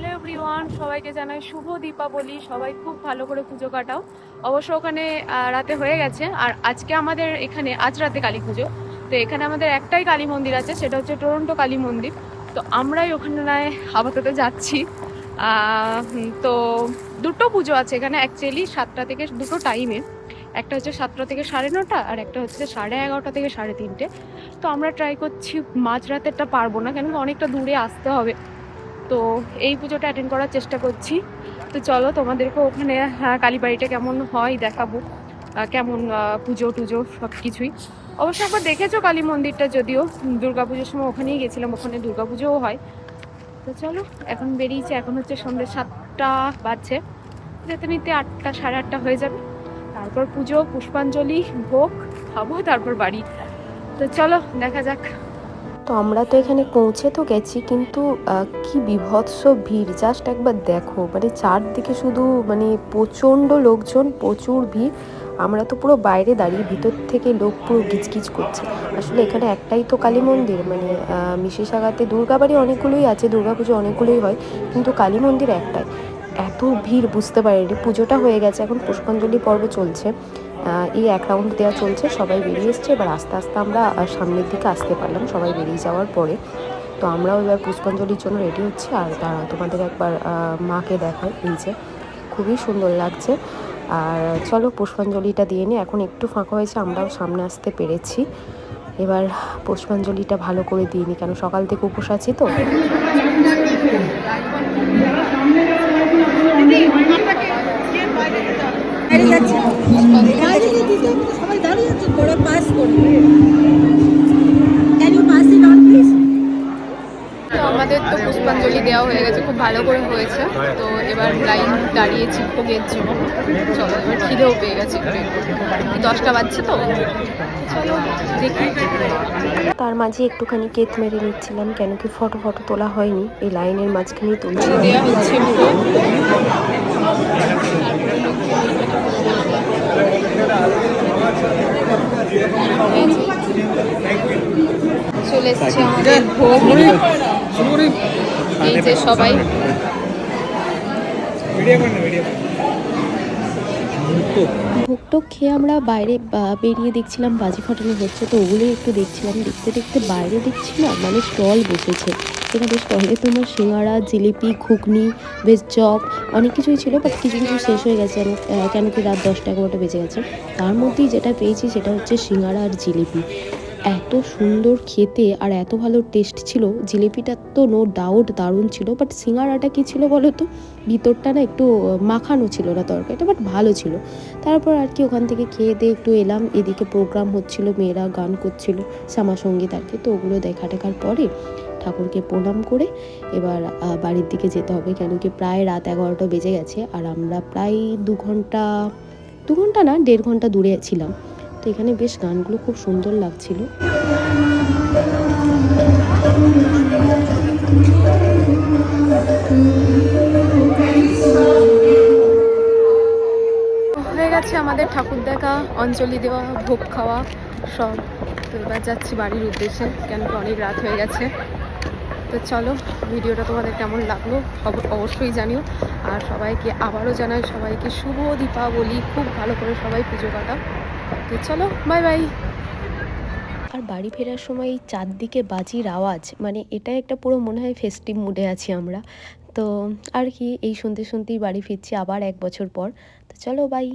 Hello everyone, সবাইকে জানাই শুভ দীপাবলি। সবাই খুব ভালো করে পুজো কাটাও। অবশ্য ওখানে রাতে হয়ে গেছে, আর আজকে আমাদের এখানে আজ রাতে কালী পুজো। তো এখানে আমাদের একটাই কালী মন্দির আছে, সেটা হচ্ছে টরন্টো কালী মন্দির। তো আমরাই ওখানে আপাতত যাচ্ছি। তো দুটো পুজো আছে এখানে অ্যাকচুয়ালি, 7টা থেকে দুটো টাইমে। একটা হচ্ছে 7টা থেকে 9:30, আর একটা হচ্ছে 11:30 থেকে 3:30। তো আমরা ট্রাই করছি মাঝরাতেরটা পারবো না, কেন অনেকটা দূরে আসতে হবে। তো এই পুজোটা অ্যাটেন্ড করার চেষ্টা করছি। তো চলো তোমাদেরকে ওখানে কালীবাড়িটা কেমন হয় দেখাবো, কেমন পুজো টুজো সব কিছুই। অবশ্য একবার দেখেছো কালী মন্দিরটা, যদিও দুর্গাপুজোর সময় ওখানেই গেছিলাম, ওখানে দুর্গাপুজোও হয়। তো চলো এখন বেরিয়েছি, এখন হচ্ছে সন্ধ্যে 7টা বাজছে, যেতে নিতে 8টা 8:30 হয়ে যাবে। তারপর পুজো, পুষ্পাঞ্জলি, ভোগ খাবো, তারপর বাড়ি। তো চলো দেখা যাক। তো আমরা তো এখানে পৌঁছে তো গেছি, কিন্তু কি বীভৎস ভিড়, জাস্ট একবার দেখো। মানে চারদিকে শুধু মানে প্রচণ্ড লোকজন, প্রচুর ভিড়। আমরা তো পুরো বাইরে দাঁড়িয়ে, ভিতর থেকে লোক পুরো গিজগিজ করছে। আসলে এখানে একটাই তো কালী মন্দির, মানে মিশিসাগাতে দুর্গাবাড়ি অনেকগুলোই আছে, দুর্গাপুজো অনেকগুলোই হয়, কিন্তু কালী মন্দির একটাই। এত ভিড় বুঝতে পারিনি। পুজোটা হয়ে গেছে, এখন পুষ্পাঞ্জলি পর্ব চলছে। এই 1 রাউন্ড দেওয়া চলছে, সবাই বেরিয়ে এসছে। এবার আস্তে আস্তে আমরা সামনের দিকে আসতে পারলাম সবাই বেরিয়ে যাওয়ার পরে। তো আমরাও এবার পুষ্পাঞ্জলির জন্য রেডি হচ্ছি। আর তোমাদের একবার মাকে দেখায়, এই যে খুবই সুন্দর লাগছে। আর চলো পুষ্পাঞ্জলিটা দিয়ে নিই। এখন একটু ফাঁকা হয়েছে, আমরাও সামনে আসতে পেরেছি। এবার পুষ্পাঞ্জলিটা ভালো করে দিয়ে নিই, কেন সকাল থেকে উপোস আছি তো। সবাই দাঁড়িয়ে আছে, ওরা পাস করবে। Can you pass it on please? তো আমাদের তো পুষ্পাঞ্জলি দেওয়া হয়ে গেছে, খুব ভালো করে হয়েছে। তো এবার লাইন দাঁড়িয়েছি ভোগের জন্য। চলো, এবার খিদেও পেয়ে গেছে, 10টা বাজছে তো। চলো দেখি। তার মাঝে একটুখানি কেত মেরে নিচ্ছিলাম, কেন কি ফটো ফটো তোলা হয়নি, এই লাইনের মাঝখানেই তুলছি। দেওয়া হচ্ছে ভোগ। চলে এসছে আমাদের ভোগ। এই যে সবাই ভোগ খেয়ে আমরা বাইরে বেরিয়ে দেখছিলাম বাজি ফাটানো হচ্ছে, তো ওগুলোই একটু দেখছিলাম। দেখতে দেখতে বাইরে দেখছি না, মানে স্টল বসেছে। এখানে স্টলে তোমার সিঙ্গাড়া, জিলিপি, ঘুগনি, ভেজ চপ অনেক কিছুই ছিল, বাট কিছু কিছু শেষ হয়ে গেছে। কেন কি রাত 10টা 11টা বেজে গেছে। তার মধ্যেই যেটা পেয়েছি সেটা হচ্ছে সিঙ্গাড়া আর জিলিপি। এত সুন্দর খেতে আর এত ভালো টেস্ট ছিল। জিলিপিটা তো নো ডাউট দারুণ ছিল, বাট সিঙ্গাড়াটা কী ছিল বলো তো, ভিতরটা না একটু মাখানো ছিল না তরকারিটা, বাট ভালো ছিল। তারপর আর কি ওখান থেকে খেয়ে দিয়ে একটু এলাম, এদিকে প্রোগ্রাম হচ্ছিল, মেয়েরা গান করছিল, শ্যামা সঙ্গীত আর কি। তো ওগুলো দেখার পরে ঠাকুরকে প্রণাম করে এবার বাড়ির দিকে যেতে হবে, কেন কি প্রায় রাত 11টা বেজে গেছে। আর আমরা প্রায় 2 ঘন্টা, 2 ঘন্টা না 1.5 ঘন্টা দূরে ছিলাম। তো এখানে বেশ গানগুলো খুব সুন্দর লাগছিল। হয়ে গেছে আমাদের ঠাকুর দেখা, অঞ্জলি দেওয়া, ভোগ খাওয়া সব। তো এবার যাচ্ছি বাড়ির উদ্দেশ্যে, কেন কি অনেক রাত হয়ে গেছে। তো চলো, ভিডিওটা তোমাদের কেমন লাগলো অবশ্যই জানিও। আর সবাইকে আবারও জানাই, সবাইকে শুভ দীপাবলি। খুব ভালো করে সবাই পুজো কাটাও। তো চলো, বাই বাই। আর বাড়ি ফেরার সময় এই চারদিকে বাজির আওয়াজ, মানে এটা একটা পুরো মনে হয় ফেস্টিভ মুডে আছি আমরা। তো আর কি, এই শুনতে শুনতেই বাড়ি ফিরছি আবার 1 বছর পর। তো চলো, বাই।